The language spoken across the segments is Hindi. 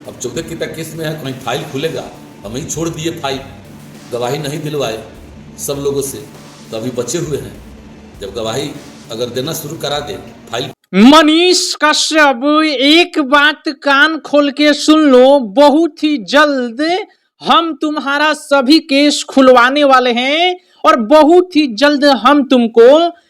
अब 14 की तक केस में है, कहीं फाइल खुलेगा, हम ही छोड़ दिए फाइल, गवाही नहीं दिलवाए सब लोगों से, तो अभी बचे हुए हैं। जब गवाही अगर देना शुरू करा दे फाइल। मनीष कश्यप, एक बात कान खोल के सुन लो, बहुत ही जल्द हम तुम्हारा सभी केस खुलवाने वाले हैं और बहुत ही जल्द हम तुमको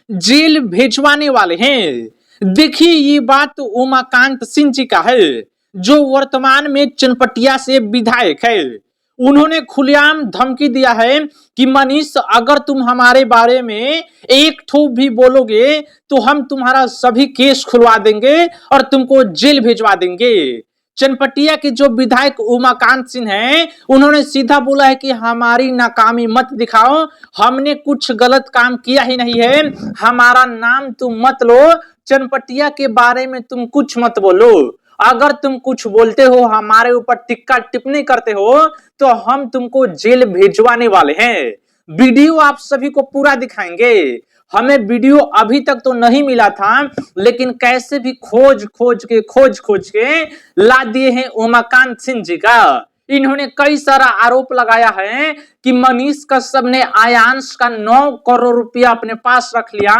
जेल भेजवाने वाले हैं। देखिए, ये बात उमाकांत सिंह जी का है, जो वर्तमान में चनपटिया से विधायक है। उन्होंने खुलेआम धमकी दिया है कि मनीष, अगर तुम हमारे बारे में एक ठो भी बोलोगे तो हम तुम्हारा सभी केस खुलवा देंगे और तुमको जेल भेजवा देंगे। चनपटिया के जो विधायक उमाकांत सिंह हैं, उन्होंने सीधा बोला है कि हमारी नाकामी मत दिखाओ, हमने कुछ गलत काम किया ही नहीं है, हमारा नाम तुम मत लो, चनपटिया के बारे में तुम कुछ मत बोलो। अगर तुम कुछ बोलते हो, हमारे ऊपर टिक्का टिप्पणी करते हो, तो हम तुमको जेल भेजवाने वाले हैं। वीडियो आप सभी को पूरा दिखाएंगे। हमें वीडियो अभी तक तो नहीं मिला था, लेकिन कैसे भी खोज खोज के ला दिए हैं उमाकांत सिंह जी का। इन्होंने कई सारा आरोप लगाया है कि मनीष कश्यप ने आयांश का 9 करोड़ रुपया अपने पास रख लिया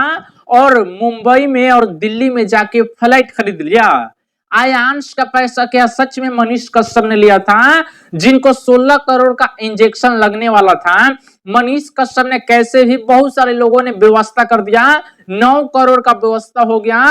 और मुंबई में और दिल्ली में जाके फ्लाइट खरीद लिया। आयांश का पैसा क्या सच में मनीष कश्यप ने लिया था? जिनको 16 करोड़ का इंजेक्शन लगने वाला था, मनीष कश्यप ने कैसे भी बहुत सारे लोगों ने व्यवस्था कर दिया, 9 करोड़ का व्यवस्था हो गया।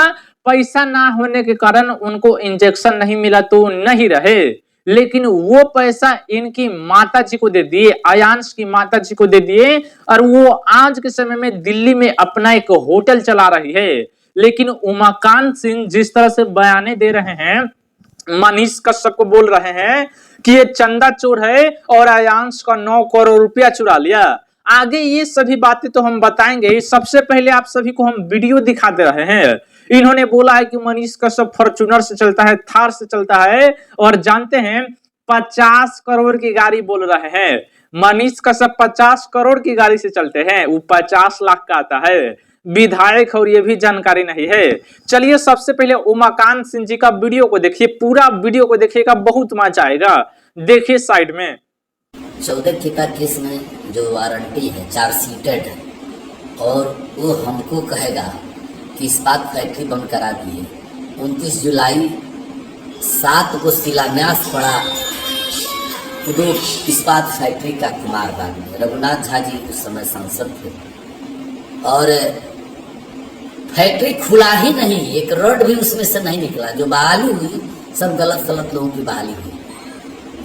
पैसा ना होने के कारण उनको इंजेक्शन नहीं मिला तो नहीं रहे, लेकिन वो पैसा इनकी माता जी को दे दिए, आयांश की माता जी को दे दिए, और वो आज के समय में दिल्ली में अपना एक होटल चला रही है। लेकिन उमाकांत सिंह जिस तरह से बयाने दे रहे हैं, मनीष कश्यप को बोल रहे हैं कि ये चंदा चोर है और आयांश का 9 करोड़ रुपया चुरा लिया। आगे ये सभी बातें तो हम बताएंगे, सबसे पहले आप सभी को हम वीडियो दिखा दे रहे हैं। इन्होंने बोला है कि मनीष कश्यप फॉर्च्यूनर से चलता है, थार से चलता है, और जानते हैं 50 करोड़ की गाड़ी बोल रहे हैं। मनीष कश्यप 50 करोड़ की गाड़ी से चलते हैं, वो 50 लाख का आता है विधायक, और ये भी जानकारी नहीं है। चलिए सबसे पहले उमाकांत सिंह जी का वीडियो को देखिए, पूरा वीडियो को देखिएगा, बहुत मजा आएगा। देखिए साइड में 14 की का केस में जो वारंटी है, चार्जशीटेड है, और वो हमको कहेगा कि इस्पात फैक्ट्री बंद करा दिए। 29 जुलाई 7 को शिलान्यास पड़ा दो इस्पात फैक्ट्री का कुमारबाग में। रघुनाथ झा जी उस समय सांसद थे, और फैक्ट्री खुला ही नहीं, एक रड भी उसमें से नहीं निकला। जो बहाली हुई सब गलत लोगों की बहाली हुई,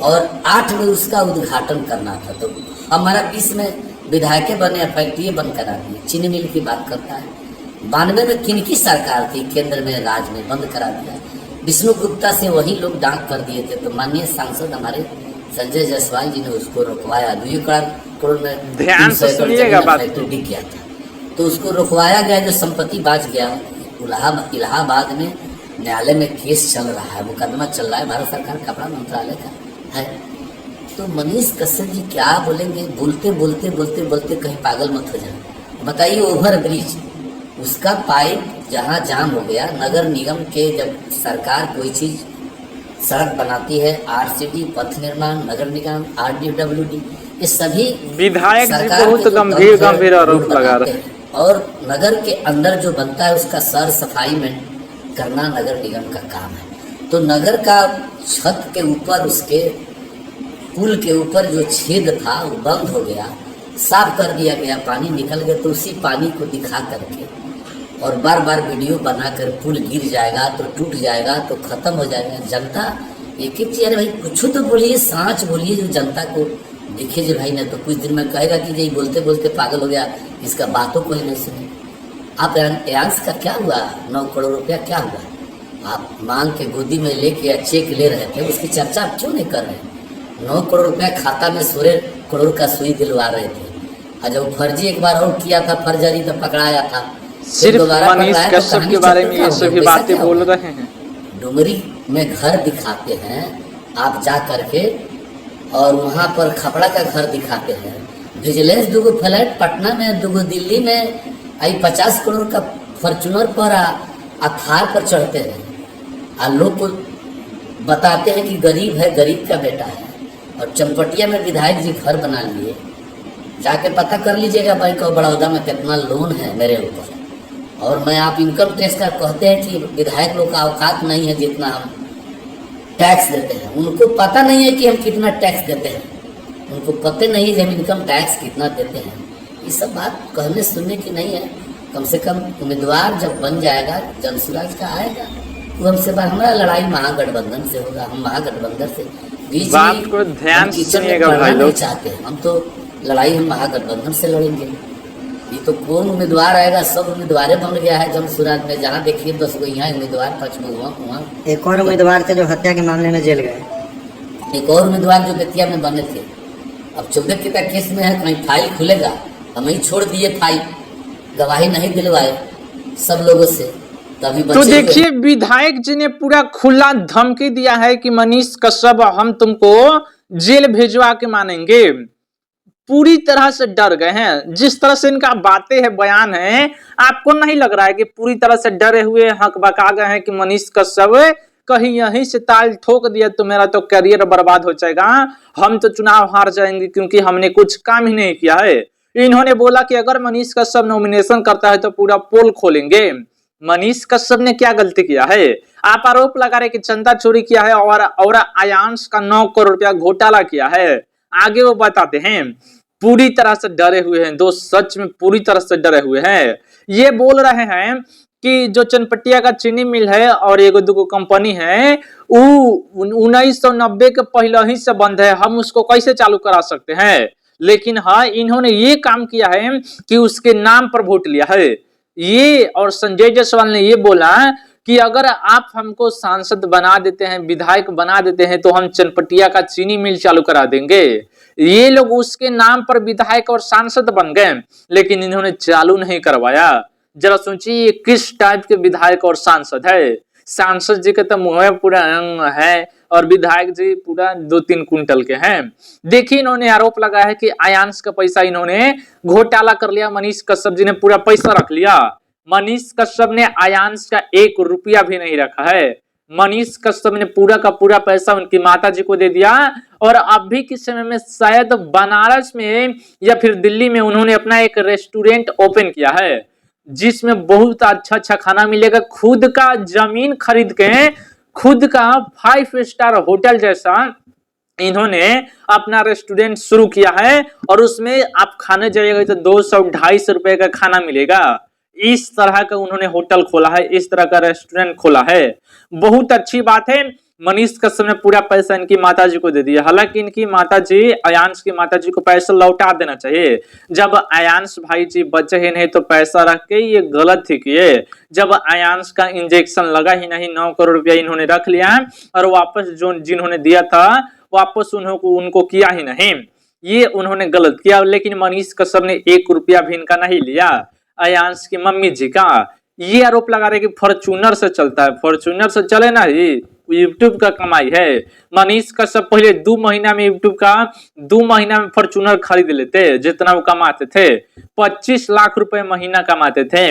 और 8 में उसका उद्घाटन करना था। तो हमारा 20 में विधायक बने, फैक्ट्री बंद करा दी। चीनी मिल की बात करता है, 92 में किनकी सरकार थी, केंद्र में राज में बंद करा दिया। विष्णु गुप्ता से वही लोग डांक कर दिए थे, तो माननीय सांसद हमारे संजय जायसवाल जी ने उसको रुकवाया। 2 करोड़ में ध्यान से सुनिएगा बात, फैक्ट्री गिर गया था, तो उसको रुकवाया गया। जो संपत्ति बाज गया, इलाहाबाद में न्यायालय में केस चल रहा है, मुकदमा चल रहा है, भारत सरकार कपड़ा मंत्रालय का है। तो मनीष कश्यप जी क्या बोलेंगे, बोलते कहीं पागल मत हो जाए। बताइए, ओवर ब्रिज उसका पाइप जहाँ जाम हो गया, नगर निगम के जब सरकार कोई चीज सड़क बनाती है, आरसीडी, पथ निर्माण, नगर निगम, आरडब्ल्यूडी, ये सभी विधायक जी बहुत गंभीर आरोप लगा रहे हैं। और नगर के अंदर जो बनता है उसका सर सफाई में करना नगर निगम का काम है। तो नगर का छत के ऊपर, उसके पुल के ऊपर जो छेद था वो बंद हो गया, साफ कर दिया गया, पानी निकल गया। तो उसी पानी को दिखा करके और बार वीडियो बनाकर पुल गिर जाएगा तो टूट जाएगा तो खत्म हो जाएगा। जनता एक चीज, अरे भाई कुछ तो बोलिए, सांच बोलिए जो जनता को दिखे। जो भाई ने तो कुछ दिन में कहेगा कि ये बोलते पागल हो गया, इसका बातों को ही नहीं सुने। आप आयांश का क्या हुआ, 9 करोड़ रुपया क्या हुआ? आप मांग के गोदी में लेके या चेक ले रहे थे, उसकी चर्चा आप क्यों नहीं कर रहे? 9 करोड़ रुपया खाता में 16 करोड़ का सुई दिलवा रहे थे, और जब फर्जी एक बार और किया था, फर्जरी तो पकड़ाया था। सिर्फ मनीष कश्यप के बारे में ये सभी बातें बोल रहे हैं। डुमरी में घर दिखाते हैं आप जा करके, और वहाँ पर खपड़ा का घर दिखाते हैं। विजिलेंस 2 फ्लैट पटना में, 2 दिल्ली में, आई 50 करोड़ का फॉर्च्यूनर पर थार पर चढ़ते हैं। लोग को बताते हैं कि गरीब है, गरीब का बेटा है, और चनपटिया में विधायक जी घर बना लिए। जाके पता कर लीजिएगा बैंक ऑफ बड़ौदा में कितना लोन है मेरे ऊपर। और मैं आप इनकम टैक्स का कहते हैं कि विधायक लोग का औकात नहीं है जितना हम टैक्स देते हैं। उनको पता नहीं है कि हम कितना टैक्स देते हैं, उनको पता नहीं है कि हम इनकम टैक्स कितना देते हैं। ये सब बात कहने सुनने की नहीं है। कम से कम उम्मीदवार जब बन जाएगा जनसुराज का आएगा, तो हमसे बात, हमारा लड़ाई महागठबंधन से होगा। हम महागठबंधन से बीच बात को ध्यान से सुनिएगा भाई लोग। चाहते हैं हम, तो लड़ाई हम महागठबंधन से लड़ेंगे। ये तो कौन उम्मीदवार आएगा, सब उम्मीदवार बन गया है जनसुराज में। जहाँ देखिए 10 गो यहाँ उम्मीदवार, 5 गो वहाँ। एक और उम्मीदवार थे जो हत्या के मामले में जेल गए। एक और उम्मीदवार जो बेतिया में बने थे, अब 14 के केस में है, कहीं फाइल खुलेगा, हम ही छोड़ दिए फाइल, गवाही नहीं दिलवाए सब लोगों से, तभी तो देखिए विधायक जी ने पूरा खुला धमकी दिया है कि मनीष कश्यप हम तुमको जेल भेजवा के मानेंगे। पूरी तरह से डर गए हैं। जिस तरह से इनका बातें है, बयान है, आपको नहीं लग रहा है कि पूरी तरह से डरे हुए हकबका गए हैं कि मनीष कश्यप कहीं यहीं से ताल ठोक दिया तो मेरा तो करियर बर्बाद हो जाएगा, हम तो चुनाव हार जाएंगे क्योंकि हमने कुछ काम ही नहीं किया है। इन्होंने बोला कि अगर मनीष कश्यप नॉमिनेशन करता है तो पूरा पोल खोलेंगे। मनीष कश्यप ने क्या गलती किया है? आप आरोप लगा रहे कि चंदा चोरी किया है और आयांश का 9 करोड़ रुपया घोटाला किया है। आगे वो बताते हैं। पूरी तरह से डरे हुए हैं दोस्त, सच में पूरी तरह से डरे हुए हैं। ये बोल रहे हैं कि जो चनपटिया का चीनी मिल है और एगो दुगो कंपनी है, वो 1990 के पहले ही से बंद है, हम उसको कैसे चालू करा सकते हैं? लेकिन हाँ, इन्होंने ये काम किया है कि उसके नाम पर वोट लिया है। ये और संजय जायसवाल ने ये बोला कि अगर आप हमको सांसद बना देते हैं, विधायक बना देते हैं, तो हम चनपटिया का चीनी मिल चालू करा देंगे। ये लोग उसके नाम पर विधायक और सांसद बन गए, लेकिन इन्होंने चालू नहीं करवाया। जरा सोचिए किस टाइप के विधायक और सांसद है। सांसद जी के तो मुंह पूरा अंग है और विधायक जी पूरा 2-3 कुंटल के हैं। देखिए इन्होंने आरोप लगाया है कि आयांश का पैसा इन्होंने घोटाला कर लिया। मनीष कश्यप जी ने पूरा पैसा रख लिया। मनीष कश्यप ने आयांश का 1 रुपया भी नहीं रखा है। मनीष कश्यप ने पूरा का पूरा पैसा उनकी माता जी को दे दिया। और अभी के समय में शायद बनारस में या फिर दिल्ली में उन्होंने अपना एक रेस्टोरेंट ओपन किया है, जिसमें बहुत अच्छा खाना मिलेगा। खुद का जमीन खरीद के खुद का 5 स्टार होटल जैसा इन्होंने अपना रेस्टोरेंट शुरू किया है और उसमें आप खाने जाइएगा तो 200-250 रुपए का खाना मिलेगा। इस तरह का उन्होंने होटल खोला है, इस तरह का रेस्टोरेंट खोला है। बहुत अच्छी बात है। मनीष कश्यप ने पूरा पैसा इनकी माताजी को दे दिया। हालांकि इनकी माताजी, आयांश की माताजी को पैसा लौटा देना चाहिए। जब आयांश भाई जी बचे ही नहीं तो पैसा रख के ये गलत ही किए। जब आयांश का इंजेक्शन लगा ही नहीं, 9 करोड़ रुपया इन्होंने रख लिया और वापस जो जिन्होंने दिया था वापस उनको किया ही नहीं। ये उन्होंने गलत किया। लेकिन मनीष कश्यप ने 1 रुपया भी इनका नहीं लिया। आयांश की मम्मी जी का ये आरोप लगा रहे कि फॉर्च्यूनर से चलता है। फॉर्च्यूनर से चले ना, ये यूट्यूब का कमाई है। मनीष कश्यप पहले 2 महीना में यूट्यूब का 2 महीना में फॉर्च्यूनर खरीद लेते, जितना वो कमाते थे 25 लाख रुपए महीना कमाते थे।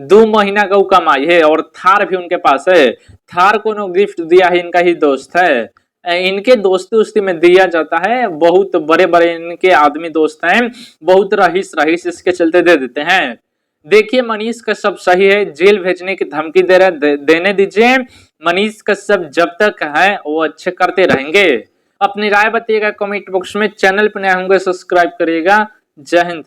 2 महीना का वो कमाई है। और थार भी उनके पास है। थार को गिफ्ट दिया है, इनका ही दोस्त है। इनके दोस्ती में दिया जाता है। बहुत बड़े बड़े इनके आदमी दोस्त हैं, बहुत रईस इसके चलते दे देते हैं। देखिए मनीष कश्यप सही है, जेल भेजने की धमकी दे रहे, देने दीजिए। मनीष कश्यप जब तक है वो अच्छे करते रहेंगे। अपनी राय बताइएगा कमेंट बॉक्स में। चैनल पर नए होंगे सब्सक्राइब करिएगा। जय हिंद।